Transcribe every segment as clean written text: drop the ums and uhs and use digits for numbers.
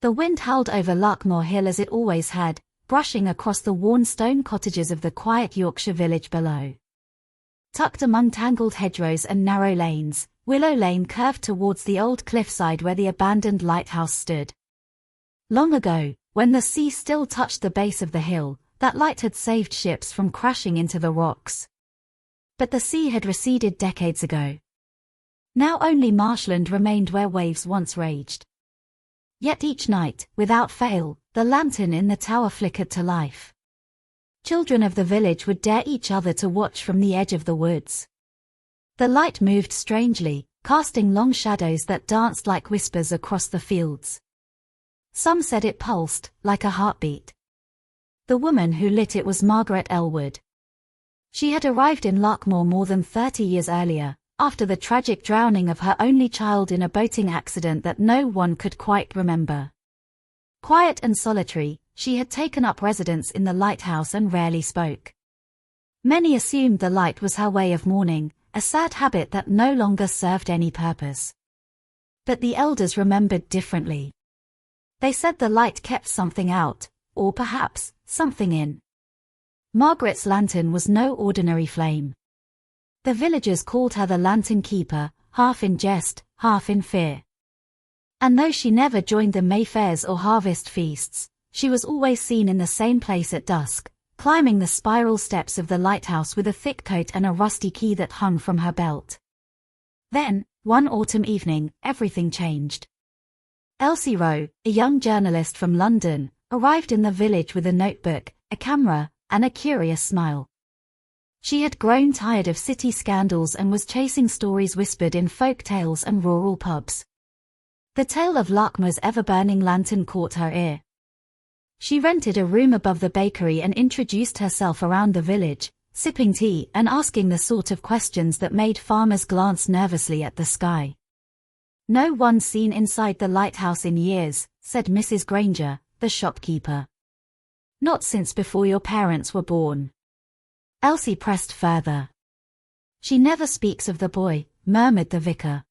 The wind howled over Larkmoor Hill as it always had, brushing across the worn stone cottages of the quiet Yorkshire village below. Tucked among tangled hedgerows and narrow lanes, Willow Lane curved towards the old cliffside where the abandoned lighthouse stood. Long ago, when the sea still touched the base of the hill, that light had saved ships from crashing into the rocks. But the sea had receded decades ago. Now only marshland remained where waves once raged. Yet each night, without fail, the lantern in the tower flickered to life. Children of the village would dare each other to watch from the edge of the woods. The light moved strangely, casting long shadows that danced like whispers across the fields. Some said it pulsed, like a heartbeat. The woman who lit it was Margaret Elwood. She had arrived in Larkmoor more than 30 years earlier, after the tragic drowning of her only child in a boating accident that no one could quite remember. Quiet and solitary, she had taken up residence in the lighthouse and rarely spoke. Many assumed the light was her way of mourning, a sad habit that no longer served any purpose. But the elders remembered differently. They said the light kept something out, or perhaps, something in. Margaret's lantern was no ordinary flame. The villagers called her the Lantern Keeper, half in jest, half in fear. And though she never joined the Mayfairs or harvest feasts, she was always seen in the same place at dusk, climbing the spiral steps of the lighthouse with a thick coat and a rusty key that hung from her belt. Then, one autumn evening, everything changed. Elsie Rowe, a young journalist from London, arrived in the village with a notebook, a camera, and a curious smile. She had grown tired of city scandals and was chasing stories whispered in folk tales and rural pubs. The tale of Larkmoor's ever-burning lantern caught her ear. She rented a room above the bakery and introduced herself around the village, sipping tea and asking the sort of questions that made farmers glance nervously at the sky. "No one's seen inside the lighthouse in years," said Mrs. Granger, the shopkeeper. "Not since before your parents were born." Elsie pressed further. "She never speaks of the boy," murmured the vicar.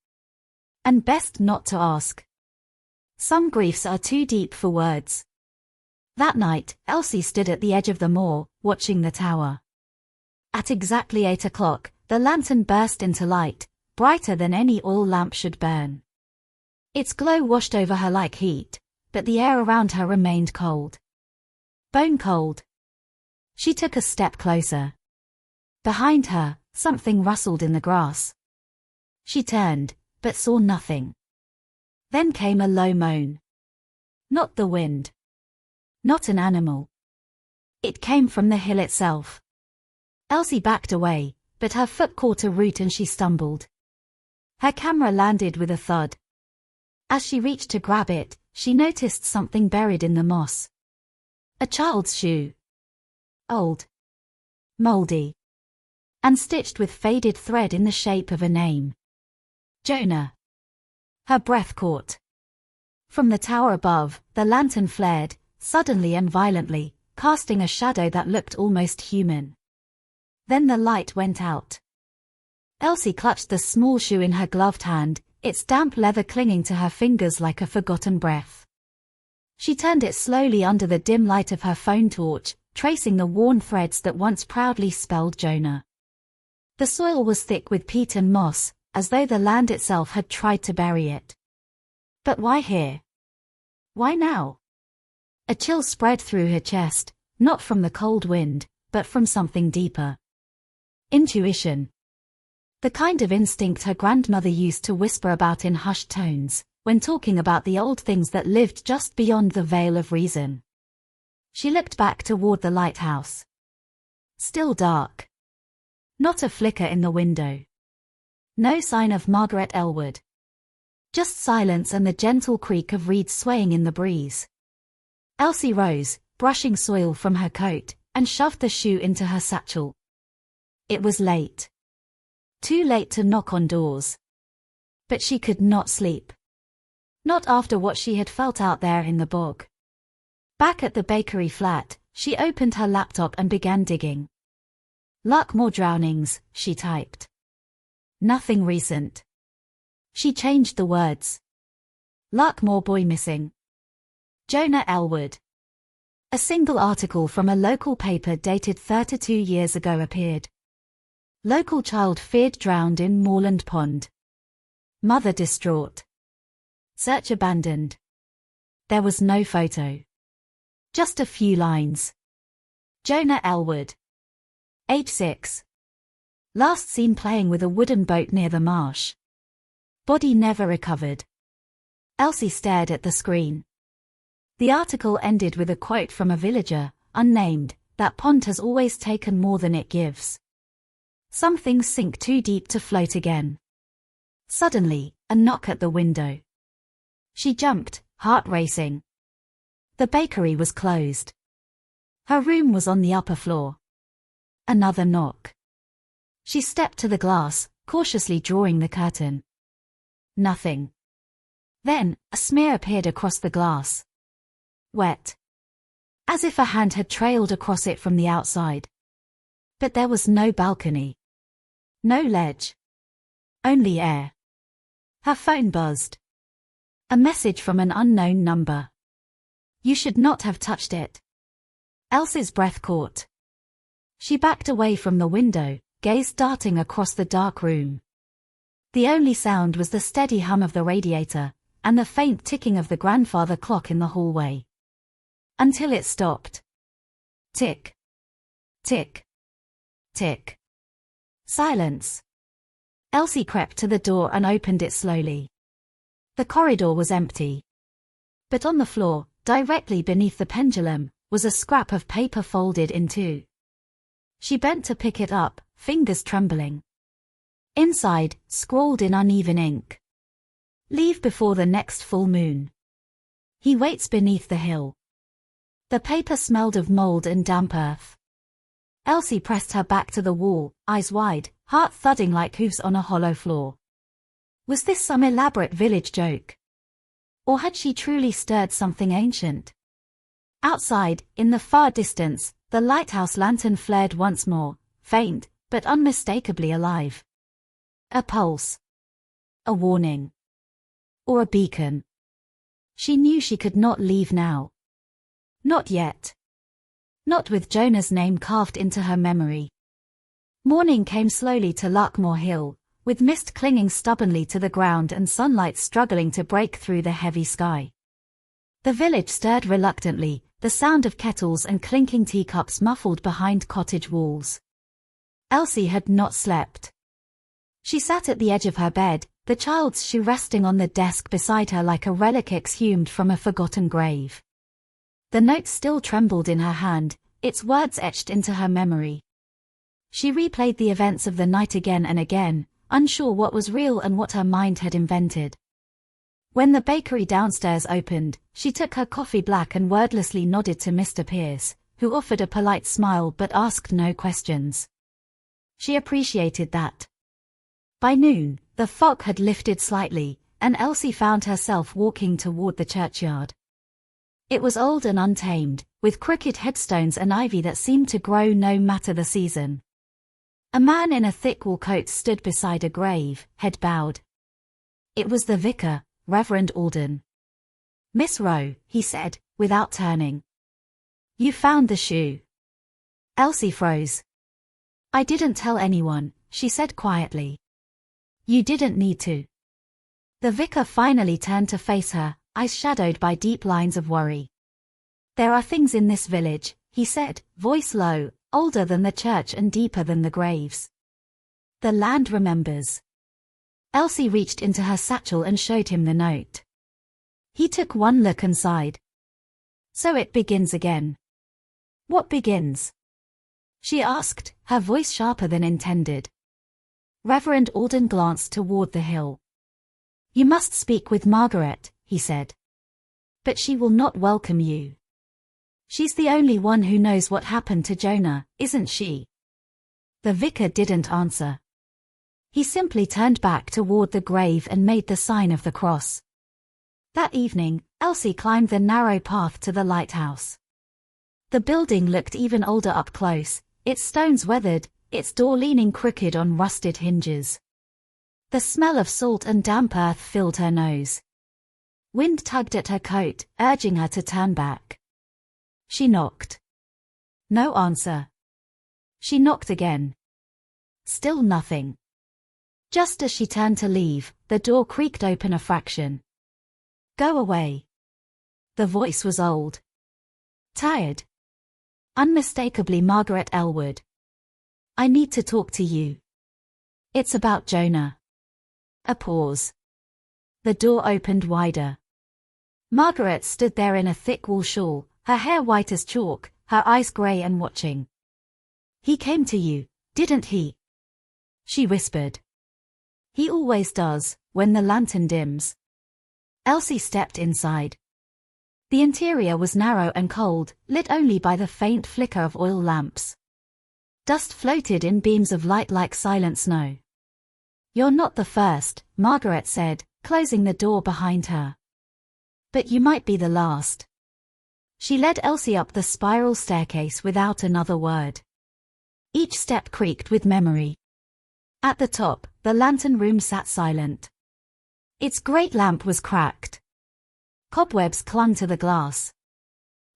"And best not to ask. Some griefs are too deep for words." That night, Elsie stood at the edge of the moor, watching the tower. At exactly 8 o'clock, the lantern burst into light, brighter than any oil lamp should burn. Its glow washed over her like heat, but the air around her remained cold. Bone cold. She took a step closer. Behind her, something rustled in the grass. She turned, but saw nothing. Then came a low moan. Not the wind. Not an animal. It came from the hill itself. Elsie backed away, but her foot caught a root and she stumbled. Her camera landed with a thud. As she reached to grab it, she noticed something buried in the moss. A child's shoe. Old. Moldy. And stitched with faded thread in the shape of a name. Jonah. Her breath caught. From the tower above, the lantern flared, suddenly and violently, casting a shadow that looked almost human. Then the light went out. Elsie clutched the small shoe in her gloved hand, its damp leather clinging to her fingers like a forgotten breath. She turned it slowly under the dim light of her phone torch, tracing the worn threads that once proudly spelled Jonah. The soil was thick with peat and moss, as though the land itself had tried to bury it. But why here? Why now? A chill spread through her chest, not from the cold wind, but from something deeper. Intuition. The kind of instinct her grandmother used to whisper about in hushed tones, when talking about the old things that lived just beyond the veil of reason. She looked back toward the lighthouse. Still dark. Not a flicker in the window. No sign of Margaret Elwood. Just silence and the gentle creak of reeds swaying in the breeze. Elsie rose, brushing soil from her coat, and shoved the shoe into her satchel. It was late. Too late to knock on doors. But she could not sleep. Not after what she had felt out there in the bog. Back at the bakery flat, she opened her laptop and began digging. Larkmoor drownings, she typed. Nothing recent. She changed the words. Larkmoor boy missing. Jonah Elwood. A single article from a local paper dated 32 years ago appeared. Local child feared drowned in Moorland Pond. Mother distraught. Search abandoned. There was no photo. Just a few lines. Jonah Elwood. Age 6. Last seen playing with a wooden boat near the marsh. Body never recovered. Elsie stared at the screen. The article ended with a quote from a villager, unnamed, "That pond has always taken more than it gives. Some things sink too deep to float again." Suddenly, a knock at the window. She jumped, heart racing. The bakery was closed. Her room was on the upper floor. Another knock. She stepped to the glass, cautiously drawing the curtain. Nothing. Then, a smear appeared across the glass. Wet. As if a hand had trailed across it from the outside. But there was no balcony. No ledge. Only air. Her phone buzzed. A message from an unknown number. "You should not have touched it." Elsie's breath caught. She backed away from the window, gaze darting across the dark room. The only sound was the steady hum of the radiator, and the faint ticking of the grandfather clock in the hallway. Until it stopped. Tick. Tick. Tick. Silence. Elsie crept to the door and opened it slowly. The corridor was empty. But on the floor, directly beneath the pendulum, was a scrap of paper folded in two. She bent to pick it up, fingers trembling. Inside, scrawled in uneven ink. "Leave before the next full moon. He waits beneath the hill." The paper smelled of mold and damp earth. Elsie pressed her back to the wall, eyes wide, heart thudding like hooves on a hollow floor. Was this some elaborate village joke? Or had she truly stirred something ancient? Outside, in the far distance, the lighthouse lantern flared once more, faint, but unmistakably alive. A pulse. A warning. Or a beacon. She knew she could not leave now. Not yet. Not with Jonah's name carved into her memory. Morning came slowly to Larkmore Hill, with mist clinging stubbornly to the ground and sunlight struggling to break through the heavy sky. The village stirred reluctantly, the sound of kettles and clinking teacups muffled behind cottage walls. Elsie had not slept. She sat at the edge of her bed, the child's shoe resting on the desk beside her like a relic exhumed from a forgotten grave. The note still trembled in her hand, its words etched into her memory. She replayed the events of the night again and again, unsure what was real and what her mind had invented. When the bakery downstairs opened, she took her coffee black and wordlessly nodded to Mr. Pierce, who offered a polite smile but asked no questions. She appreciated that. By noon, the fog had lifted slightly, and Elsie found herself walking toward the churchyard. It was old and untamed, with crooked headstones and ivy that seemed to grow no matter the season. A man in a thick wool coat stood beside a grave, head bowed. It was the vicar, Reverend Alden. "Miss Rowe," he said, without turning. "You found the shoe." Elsie froze. "I didn't tell anyone," she said quietly. "You didn't need to." The vicar finally turned to face her, eyes shadowed by deep lines of worry. "There are things in this village," he said, voice low, older than the church and deeper than the graves. "The land remembers." Elsie reached into her satchel and showed him the note. He took one look and sighed. "So it begins again." "What begins?" she asked, her voice sharper than intended. Reverend Alden glanced toward the hill. "You must speak with Margaret," he said. "But she will not welcome you. She's the only one who knows what happened to Jonah, isn't she?" The vicar didn't answer. He simply turned back toward the grave and made the sign of the cross. That evening, Elsie climbed the narrow path to the lighthouse. The building looked even older up close, its stones weathered, its door leaning crooked on rusted hinges. The smell of salt and damp earth filled her nose. Wind tugged at her coat, urging her to turn back. She knocked. No answer. She knocked again. Still nothing. Just as she turned to leave, the door creaked open a fraction. Go away. The voice was old. Tired. Unmistakably Margaret Elwood. I need to talk to you. It's about Jonah. A pause. The door opened wider. Margaret stood there in a thick wool shawl, her hair white as chalk, her eyes grey and watching. He came to you, didn't he? She whispered. He always does, when the lantern dims. Elsie stepped inside. The interior was narrow and cold, lit only by the faint flicker of oil lamps. Dust floated in beams of light like silent snow. You're not the first, Margaret said, closing the door behind her. But you might be the last. She led Elsie up the spiral staircase without another word. Each step creaked with memory. At the top, the lantern room sat silent. Its great lamp was cracked. Cobwebs clung to the glass.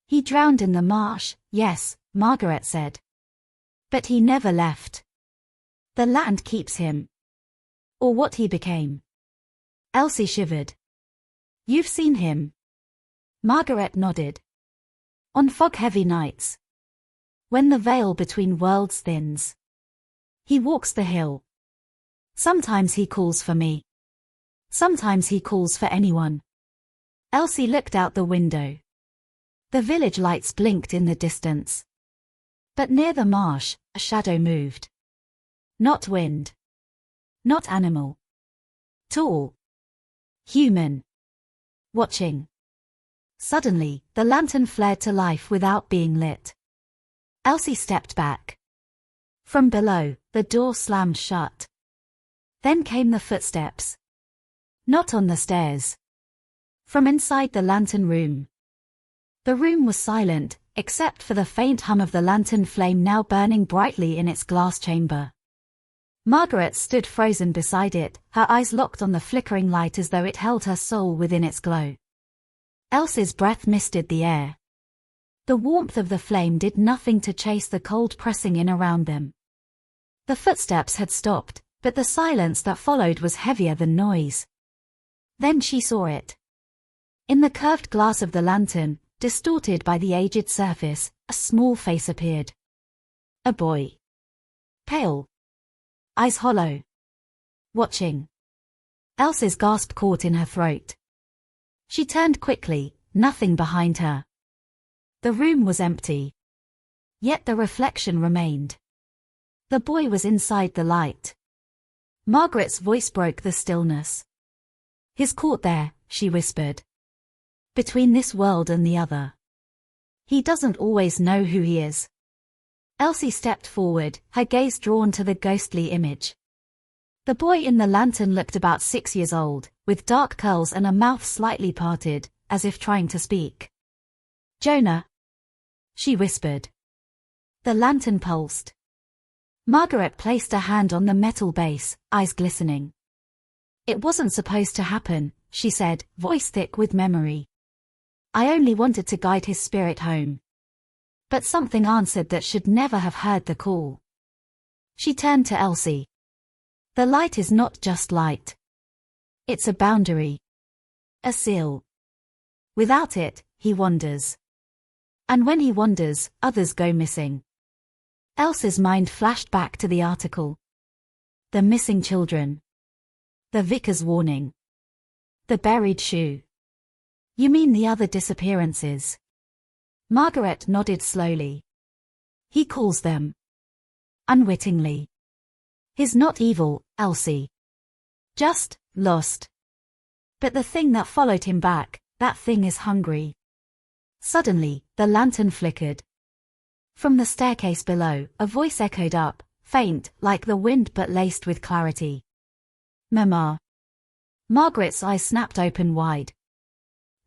He drowned in the marsh, yes, Margaret said. But he never left. The land keeps him. Or what he became. Elsie shivered. You've seen him? Margaret nodded. On fog-heavy nights. When the veil between worlds thins. He walks the hill. Sometimes he calls for me. Sometimes he calls for anyone. Elsie looked out the window. The village lights blinked in the distance. But near the marsh, a shadow moved. Not wind. Not animal. Tall. Human. Watching. Suddenly, the lantern flared to life without being lit. Elsie stepped back. From below, the door slammed shut. Then came the footsteps. Not on the stairs. From inside the lantern room. The room was silent, except for the faint hum of the lantern flame now burning brightly in its glass chamber. Margaret stood frozen beside it, her eyes locked on the flickering light as though it held her soul within its glow. Elsie's breath misted the air. The warmth of the flame did nothing to chase the cold pressing in around them. The footsteps had stopped, but the silence that followed was heavier than noise. Then she saw it. In the curved glass of the lantern, distorted by the aged surface, a small face appeared. A boy. Pale. Eyes hollow. Watching. Elsie's gasp caught in her throat. She turned quickly, nothing behind her. The room was empty. Yet the reflection remained. The boy was inside the light. Margaret's voice broke the stillness. He's caught there, she whispered. Between this world and the other. He doesn't always know who he is. Elsie stepped forward, her gaze drawn to the ghostly image. The boy in the lantern looked about 6 years old, with dark curls and a mouth slightly parted, as if trying to speak. Jonah. She whispered. The lantern pulsed. Margaret placed a hand on the metal base, eyes glistening. It wasn't supposed to happen, she said, voice thick with memory. I only wanted to guide his spirit home. But something answered that should never have heard the call. She turned to Elsie. The light is not just light. It's a boundary. A seal. Without it, he wanders. And when he wanders, others go missing. Elsie's mind flashed back to the article. The missing children. The vicar's warning. The buried shoe. You mean the other disappearances? Margaret nodded slowly. He calls them. Unwittingly. He's not evil, Elsie. Just lost. But the thing that followed him back, that thing is hungry. Suddenly, the lantern flickered. From the staircase below, a voice echoed up, faint, like the wind but laced with clarity. Mama. Margaret's eyes snapped open wide.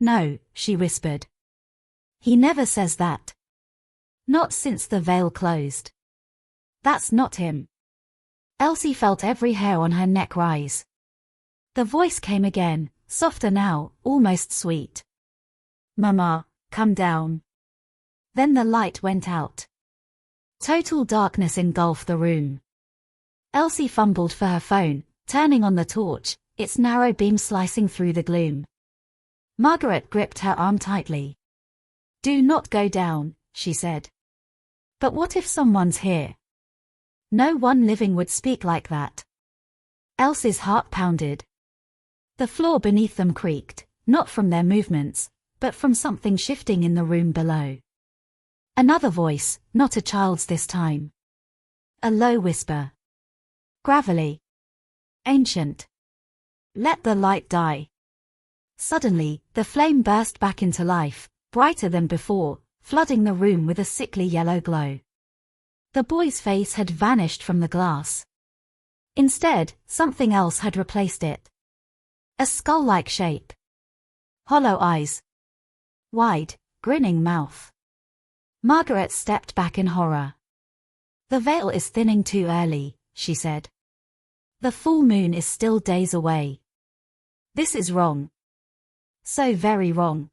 No, she whispered. He never says that. Not since the veil closed. That's not him. Elsie felt every hair on her neck rise. The voice came again, softer now, almost sweet. "Mama, come down." Then the light went out. Total darkness engulfed the room. Elsie fumbled for her phone, turning on the torch, its narrow beam slicing through the gloom. Margaret gripped her arm tightly. "Do not go down," she said. "But what if someone's here?" "No one living would speak like that." Elsie's heart pounded. The floor beneath them creaked, not from their movements, but from something shifting in the room below. Another voice, not a child's this time. A low whisper. Gravelly. Ancient. "Let the light die." Suddenly, the flame burst back into life, brighter than before, flooding the room with a sickly yellow glow. The boy's face had vanished from the glass. Instead, something else had replaced it. A skull-like shape. Hollow eyes. Wide, grinning mouth. Margaret stepped back in horror. "The veil is thinning too early," she said. "The full moon is still days away. This is wrong. So very wrong."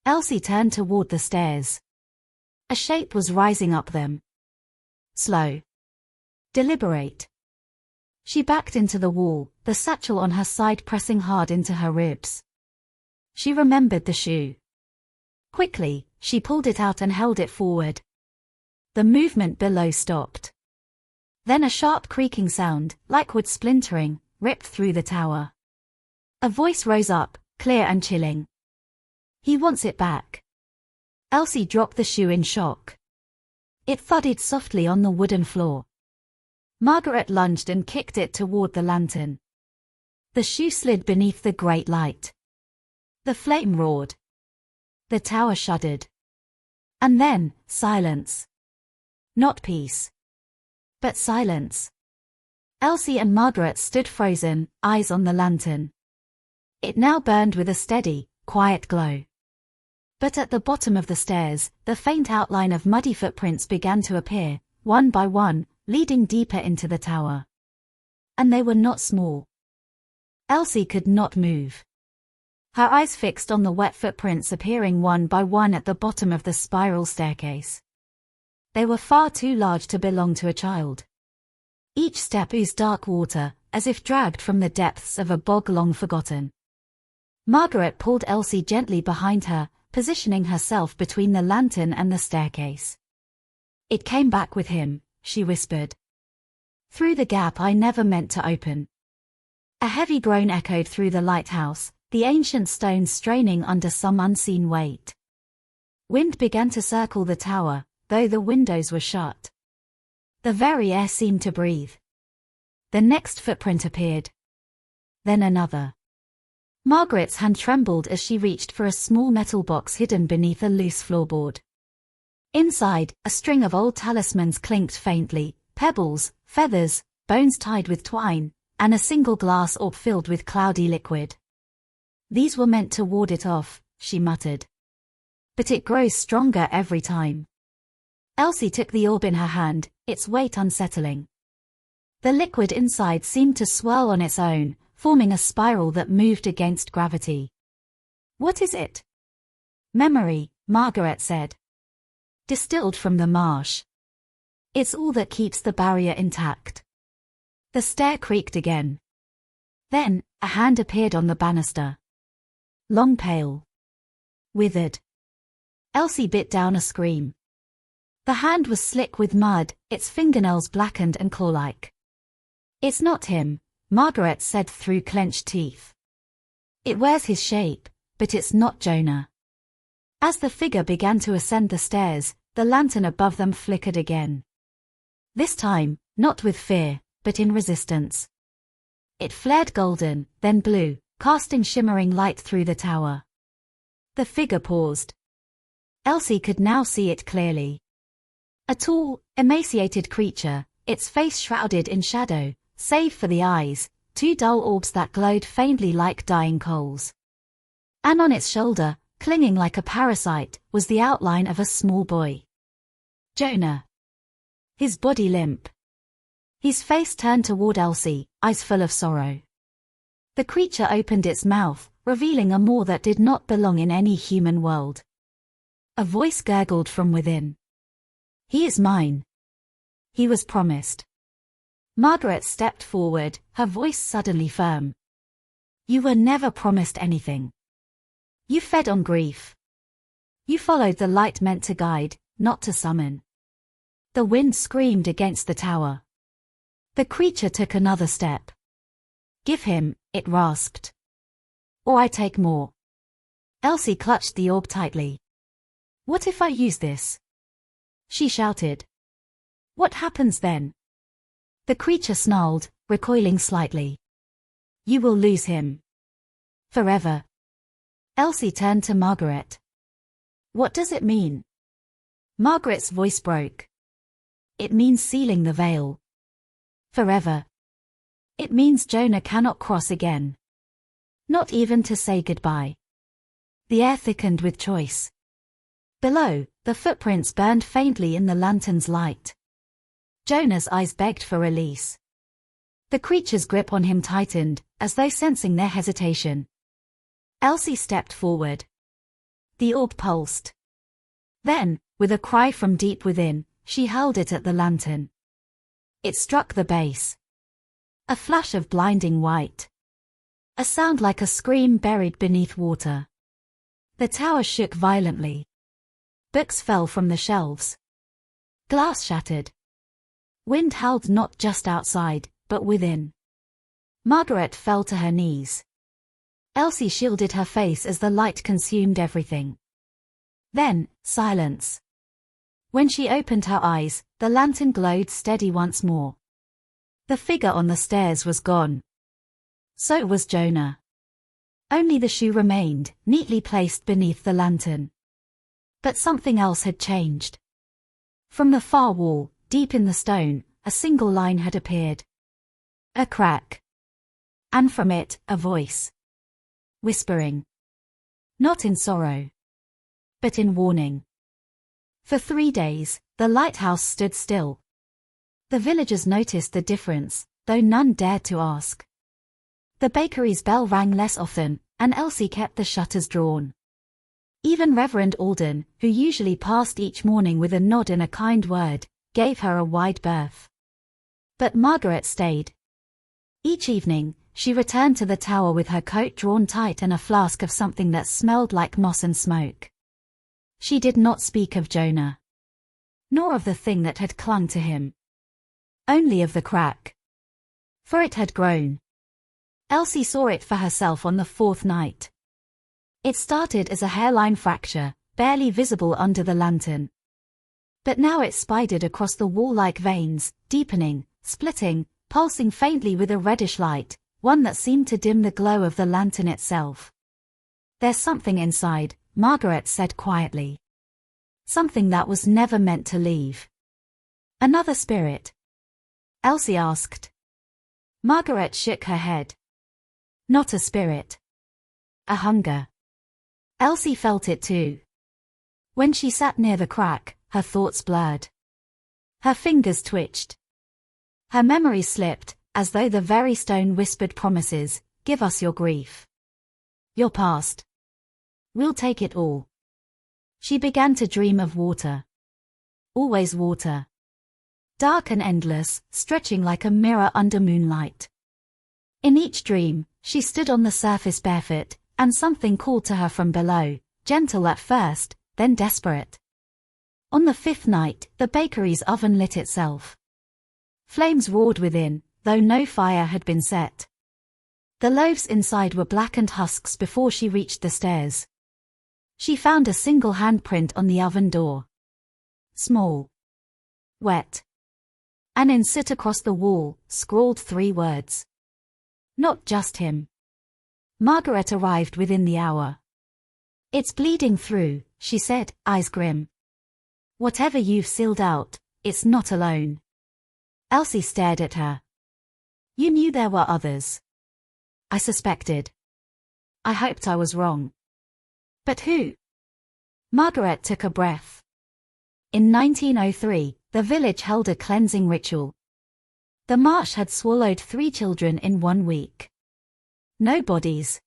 Elsie turned toward the stairs. A shape was rising up them. Slow. Deliberate. She backed into the wall, the satchel on her side pressing hard into her ribs. She remembered the shoe. Quickly, she pulled it out and held it forward. The movement below stopped. Then a sharp creaking sound, like wood splintering, ripped through the tower. A voice rose up, clear and chilling. "He wants it back." Elsie dropped the shoe in shock. It thudded softly on the wooden floor. Margaret lunged and kicked it toward the lantern. The shoe slid beneath the great light. The flame roared. The tower shuddered. And then, silence. Not peace. But silence. Elsie and Margaret stood frozen, eyes on the lantern. It now burned with a steady, quiet glow. But at the bottom of the stairs, the faint outline of muddy footprints began to appear, one by one, leading deeper into the tower. And they were not small. Elsie could not move. Her eyes fixed on the wet footprints appearing one by one at the bottom of the spiral staircase. They were far too large to belong to a child. Each step oozed dark water, as if dragged from the depths of a bog long forgotten. Margaret pulled Elsie gently behind her, positioning herself between the lantern and the staircase. "It came back with him," she whispered. "Through the gap I never meant to open." A heavy groan echoed through the lighthouse, the ancient stones straining under some unseen weight. Wind began to circle the tower, though the windows were shut. The very air seemed to breathe. The next footprint appeared. Then another. Margaret's hand trembled as she reached for a small metal box hidden beneath a loose floorboard. Inside, a string of old talismans clinked faintly, pebbles, feathers, bones tied with twine, and a single glass orb filled with cloudy liquid. "These were meant to ward it off," she muttered. "But it grows stronger every time." Elsie took the orb in her hand, its weight unsettling. The liquid inside seemed to swirl on its own, forming a spiral that moved against gravity. "What is it?" "Memory," Margaret said. "Distilled from the marsh. It's all that keeps the barrier intact." The stair creaked again. Then, a hand appeared on the banister. Long, pale. Withered. Elsie bit down a scream. The hand was slick with mud, its fingernails blackened and claw-like. "It's not him," Margaret said through clenched teeth. "It wears his shape, but it's not Jonah." As the figure began to ascend the stairs, the lantern above them flickered again. This time, not with fear, but in resistance. It flared golden, then blue, casting shimmering light through the tower. The figure paused. Elsie could now see it clearly. A tall, emaciated creature, its face shrouded in shadow, save for the eyes, two dull orbs that glowed faintly like dying coals. And on its shoulder, clinging like a parasite, was the outline of a small boy. Jonah. His body limp. His face turned toward Elsie, eyes full of sorrow. The creature opened its mouth, revealing a maw that did not belong in any human world. A voice gurgled from within. "He is mine. He was promised." Margaret stepped forward, her voice suddenly firm. "You were never promised anything. You fed on grief. You followed the light meant to guide, not to summon." The wind screamed against the tower. The creature took another step. "Give him," it rasped. "Or I take more." Elsie clutched the orb tightly. "What if I use this?" she shouted. "What happens then?" The creature snarled, recoiling slightly. "You will lose him. Forever." Elsie turned to Margaret. "What does it mean?" Margaret's voice broke. "It means sealing the veil. Forever. It means Jonah cannot cross again. Not even to say goodbye." The air thickened with choice. Below, the footprints burned faintly in the lantern's light. Jonah's eyes begged for release. The creature's grip on him tightened, as though sensing their hesitation. Elsie stepped forward. The orb pulsed. Then, with a cry from deep within, she hurled it at the lantern. It struck the base. A flash of blinding white. A sound like a scream buried beneath water. The tower shook violently. Books fell from the shelves. Glass shattered. Wind howled not just outside, but within. Margaret fell to her knees. Elsie shielded her face as the light consumed everything. Then, silence. When she opened her eyes, the lantern glowed steady once more. The figure on the stairs was gone. So was Jonah. Only the shoe remained, neatly placed beneath the lantern. But something else had changed. From the far wall, deep in the stone, a single line had appeared. A crack. And from it, a voice. Whispering. Not in sorrow. But in warning. For 3 days, the lighthouse stood still. The villagers noticed the difference, though none dared to ask. The bakery's bell rang less often, and Elsie kept the shutters drawn. Even Reverend Alden, who usually passed each morning with a nod and a kind word, gave her a wide berth. But Margaret stayed. Each evening, she returned to the tower with her coat drawn tight and a flask of something that smelled like moss and smoke. She did not speak of Jonah. Nor of the thing that had clung to him. Only of the crack. For it had grown. Elsie saw it for herself on the 4th night. It started as a hairline fracture, barely visible under the lantern. But now it spidered across the wall like veins, deepening, splitting, pulsing faintly with a reddish light, one that seemed to dim the glow of the lantern itself. "There's something inside," Margaret said quietly. "Something that was never meant to leave." "Another spirit?" Elsie asked. Margaret shook her head. "Not a spirit. A hunger." Elsie felt it too. When she sat near the crack, her thoughts blurred. Her fingers twitched. Her memories slipped, as though the very stone whispered promises. "Give us your grief. Your past. We'll take it all." She began to dream of water. Always water. Dark and endless, stretching like a mirror under moonlight. In each dream, she stood on the surface barefoot, and something called to her from below, gentle at first, then desperate. On the 5th night, the bakery's oven lit itself. Flames roared within, though no fire had been set. The loaves inside were blackened husks before she reached the stairs. She found a single handprint on the oven door. Small. Wet. And in soot across the wall, scrawled 3 words. Not just him. Margaret arrived within the hour. "It's bleeding through," she said, eyes grim. "Whatever you've sealed out, it's not alone." Elsie stared at her. "You knew there were others." "I suspected. I hoped I was wrong." "But who?" Margaret took a breath. In 1903, the village held a cleansing ritual. The marsh had swallowed 3 children in 1 week. No bodies.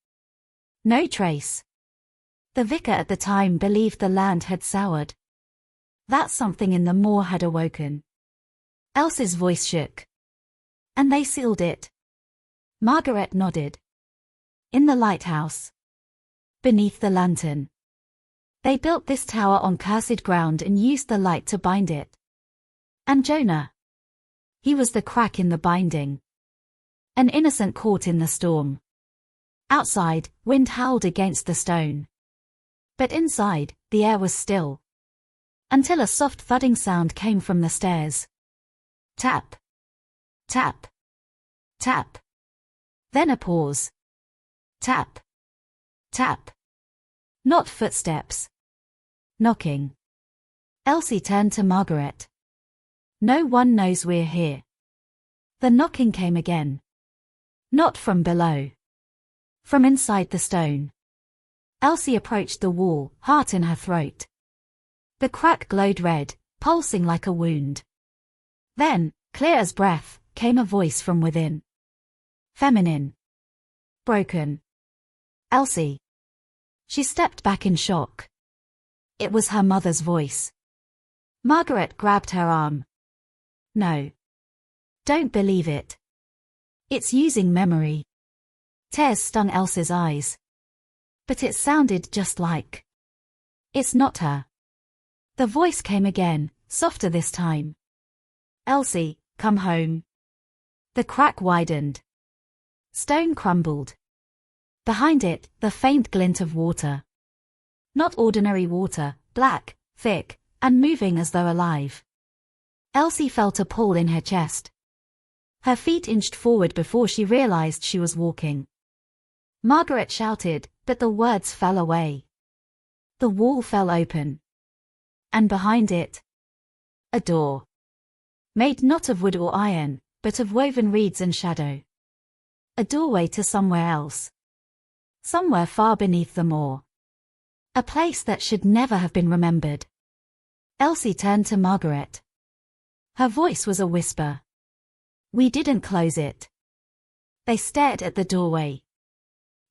No trace. The vicar at the time believed the land had soured. That something in the moor had awoken. Elsie's voice shook. And they sealed it. Margaret nodded. In the lighthouse. Beneath the lantern. They built this tower on cursed ground and used the light to bind it. And Jonah. He was the crack in the binding. An innocent caught in the storm. Outside, wind howled against the stone. But inside, the air was still. Until a soft thudding sound came from the stairs. Tap. Tap. Tap. Then a pause. Tap. Tap. Not footsteps. Knocking. Elsie turned to Margaret. No one knows we're here. The knocking came again. Not from below. From inside the stone. Elsie approached the wall, heart in her throat. The crack glowed red, pulsing like a wound. Then, clear as breath, came a voice from within. Feminine. Broken. Elsie. She stepped back in shock. It was her mother's voice. Margaret grabbed her arm. No. Don't believe it. It's using memory. Tears stung Elsie's eyes. But it sounded just like. It's not her. The voice came again, softer this time. Elsie, come home. The crack widened. Stone crumbled. Behind it, the faint glint of water. Not ordinary water, black, thick, and moving as though alive. Elsie felt a pull in her chest. Her feet inched forward before she realized she was walking. Margaret shouted, but the words fell away. The wall fell open. And behind it, a door. Made not of wood or iron, but of woven reeds and shadow. A doorway to somewhere else. Somewhere far beneath the moor. A place that should never have been remembered. Elsie turned to Margaret. Her voice was a whisper. We didn't close it. They stared at the doorway.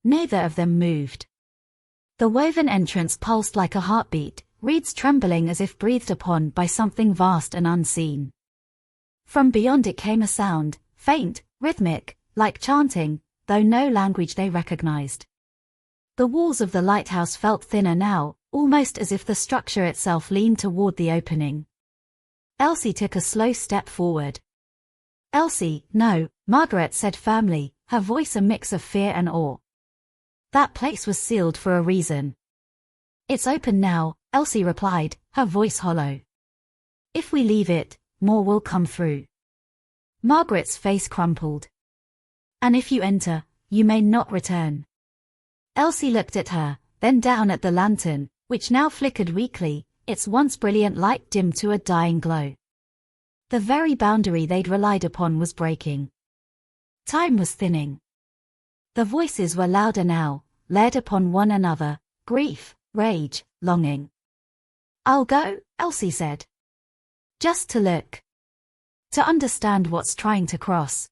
Neither of them moved. The woven entrance pulsed like a heartbeat, reeds trembling as if breathed upon by something vast and unseen. From beyond it came a sound, faint, rhythmic, like chanting, though no language they recognized. The walls of the lighthouse felt thinner now, almost as if the structure itself leaned toward the opening. Elsie took a slow step forward. Elsie, no, Margaret said firmly, her voice a mix of fear and awe. That place was sealed for a reason. It's open now, Elsie replied, her voice hollow. If we leave it, more will come through. Margaret's face crumpled. And if you enter, you may not return. Elsie looked at her, then down at the lantern, which now flickered weakly, its once brilliant light dimmed to a dying glow. The very boundary they'd relied upon was breaking. Time was thinning. The voices were louder now, led upon one another, grief, rage, longing. I'll go, Elsie said. Just to look. To understand what's trying to cross.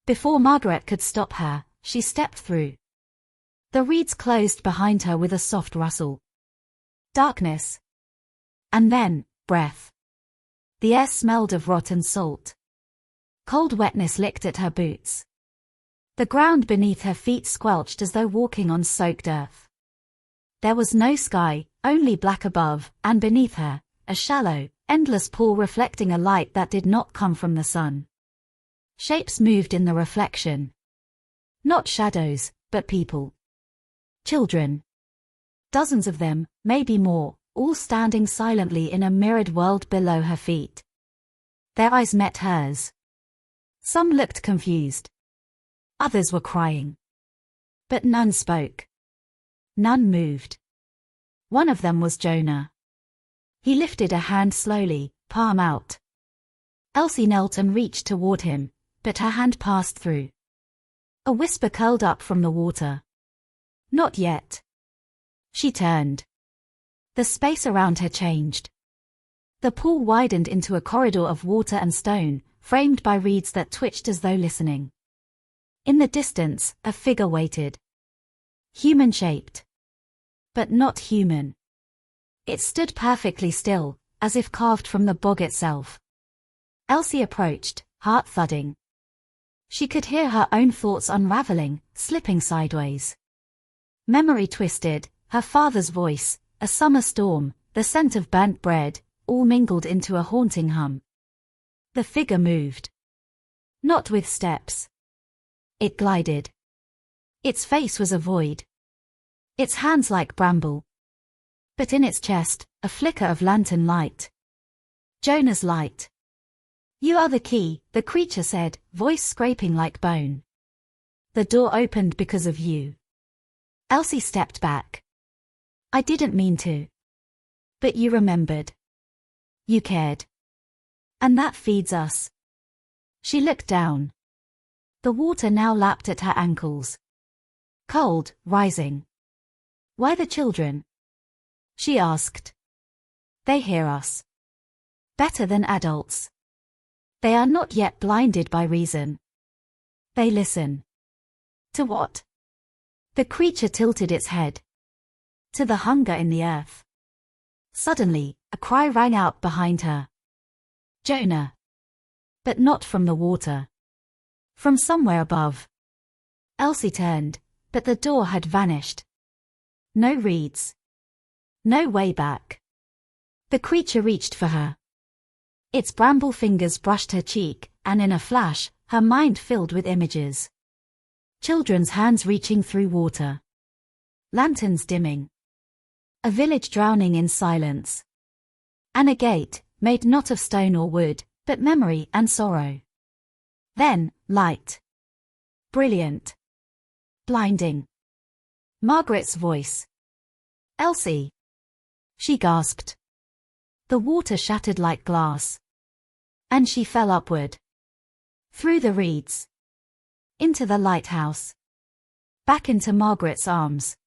Before Margaret could stop her, she stepped through. The reeds closed behind her with a soft rustle. Darkness. And then, breath. The air smelled of rot and salt. Cold wetness licked at her boots. The ground beneath her feet squelched as though walking on soaked earth. There was no sky, only black above, and beneath her, a shallow, endless pool reflecting a light that did not come from the sun. Shapes moved in the reflection. Not shadows, but people. Children. Dozens of them, maybe more, all standing silently in a mirrored world below her feet. Their eyes met hers. Some looked confused. Others were crying. But none spoke. None moved. One of them was Jonah. He lifted a hand slowly, palm out. Elsie knelt and reached toward him, but her hand passed through. A whisper curled up from the water. Not yet. She turned. The space around her changed. The pool widened into a corridor of water and stone, framed by reeds that twitched as though listening. In the distance, a figure waited. Human-shaped. But not human. It stood perfectly still, as if carved from the bog itself. Elsie approached, heart thudding. She could hear her own thoughts unraveling, slipping sideways. Memory twisted, her father's voice, a summer storm, the scent of burnt bread, all mingled into a haunting hum. The figure moved. Not with steps. It glided. Its face was a void. Its hands like bramble. But in its chest, a flicker of lantern light. Jonah's light. "You are the key," the creature said, voice scraping like bone. "The door opened because of you." Elsie stepped back. "I didn't mean to. But you remembered. You cared. And that feeds us." She looked down. The water now lapped at her ankles. Cold, rising. "Why the children?" she asked. "They hear us. Better than adults. They are not yet blinded by reason. They listen." "To what?" The creature tilted its head. "To the hunger in the earth." Suddenly, a cry rang out behind her. "Jonah!" But not from the water. From somewhere above. Elsie turned, but the door had vanished. No reeds. No way back. The creature reached for her. Its bramble fingers brushed her cheek, and in a flash, her mind filled with images. Children's hands reaching through water. Lanterns dimming. A village drowning in silence. And a gate, made not of stone or wood, but memory and sorrow. Then, light. Brilliant. Blinding. Margaret's voice. "Elsie!" She gasped. The water shattered like glass. And she fell upward. Through the reeds. Into the lighthouse. Back into Margaret's arms.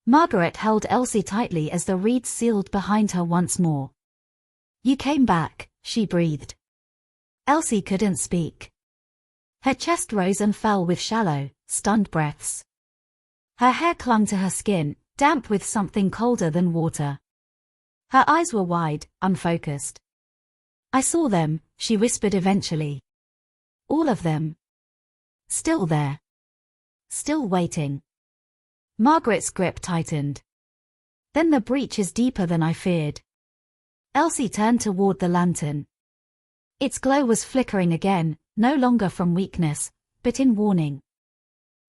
Margaret held Elsie tightly as the reeds sealed behind her once more. "You came back," she breathed. Elsie couldn't speak. Her chest rose and fell with shallow, stunned breaths. Her hair clung to her skin, damp with something colder than water. Her eyes were wide, unfocused. "I saw them," she whispered eventually. "All of them. Still there. Still waiting." Margaret's grip tightened. "Then the breach is deeper than I feared." Elsie turned toward the lantern. Its glow was flickering again, no longer from weakness, but in warning.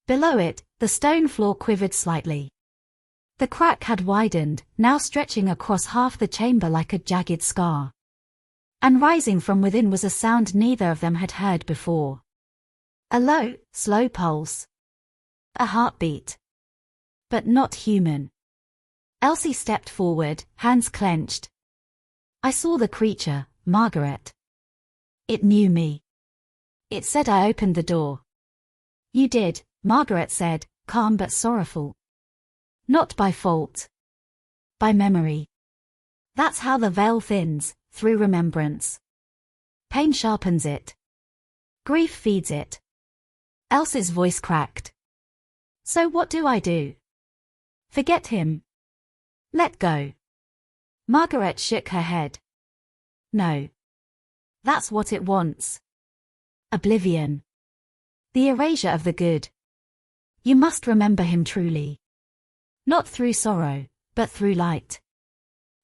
Below it, the stone floor quivered slightly. The crack had widened, now stretching across half the chamber like a jagged scar. And rising from within was a sound neither of them had heard before. A low, slow pulse. A heartbeat. But not human. Elsie stepped forward, hands clenched. "I saw the creature, Margaret. It knew me. It said I opened the door." "You did," Margaret said, calm but sorrowful. "Not by fault. By memory. That's how the veil thins, through remembrance. Pain sharpens it. Grief feeds it." Elsie's voice cracked. "So what do I do? Forget him? Let go?" Margaret shook her head. "No. That's what it wants. Oblivion. The erasure of the good. You must remember him truly. Not through sorrow, but through light."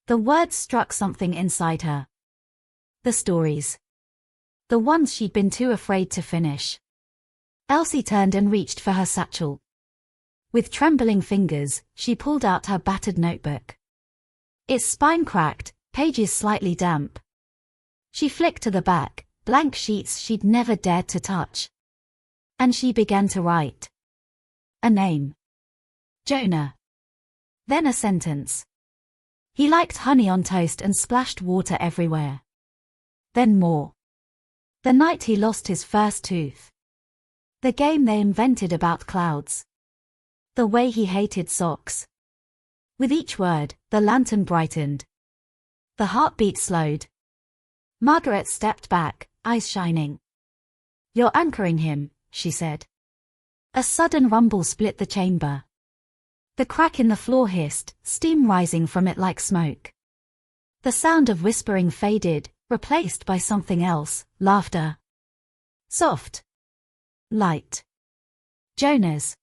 The words struck something inside her. The stories. The ones she'd been too afraid to finish. Elsie turned and reached for her satchel. With trembling fingers, she pulled out her battered notebook. Its spine cracked, pages slightly damp. She flicked to the back, blank sheets she'd never dared to touch. And she began to write. A name. Jonah. Then a sentence. He liked honey on toast and splashed water everywhere. Then more. The night he lost his first tooth. The game they invented about clouds. The way he hated socks. With each word, the lantern brightened. The heartbeat slowed. Margaret stepped back, eyes shining. "You're anchoring him," she said. A sudden rumble split the chamber. The crack in the floor hissed, steam rising from it like smoke. The sound of whispering faded, replaced by something else, laughter. Soft. Light. Jonas.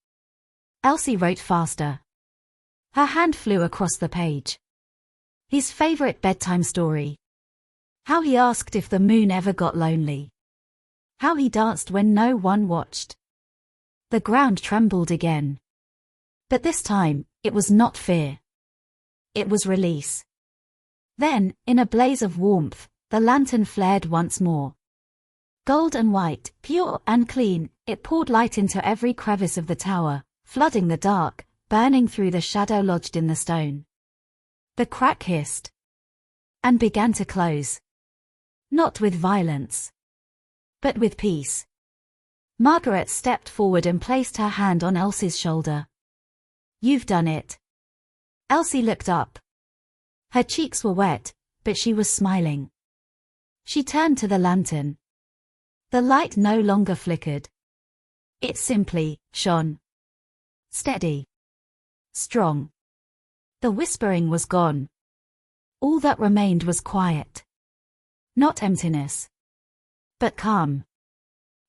Elsie wrote faster. Her hand flew across the page. His favorite bedtime story. How he asked if the moon ever got lonely. How he danced when no one watched. The ground trembled again. But this time, it was not fear. It was release. Then, in a blaze of warmth, the lantern flared once more. Gold and white, pure and clean, it poured light into every crevice of the tower, flooding the dark, burning through the shadow lodged in the stone. The crack hissed. And began to close. Not with violence. But with peace. Margaret stepped forward and placed her hand on Elsie's shoulder. You've done it. Elsie looked up. Her cheeks were wet, but she was smiling. She turned to the lantern. The light no longer flickered. It simply shone. Steady. Strong. The whispering was gone. All that remained was quiet. Not emptiness. But calm.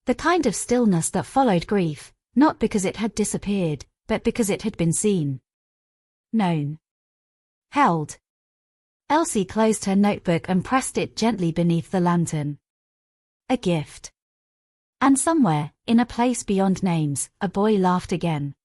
The kind of stillness that followed grief, not because it had disappeared, but because it had been seen. Known. Held. Elsie closed her notebook and pressed it gently beneath the lantern. A gift. And somewhere, in a place beyond names, a boy laughed again.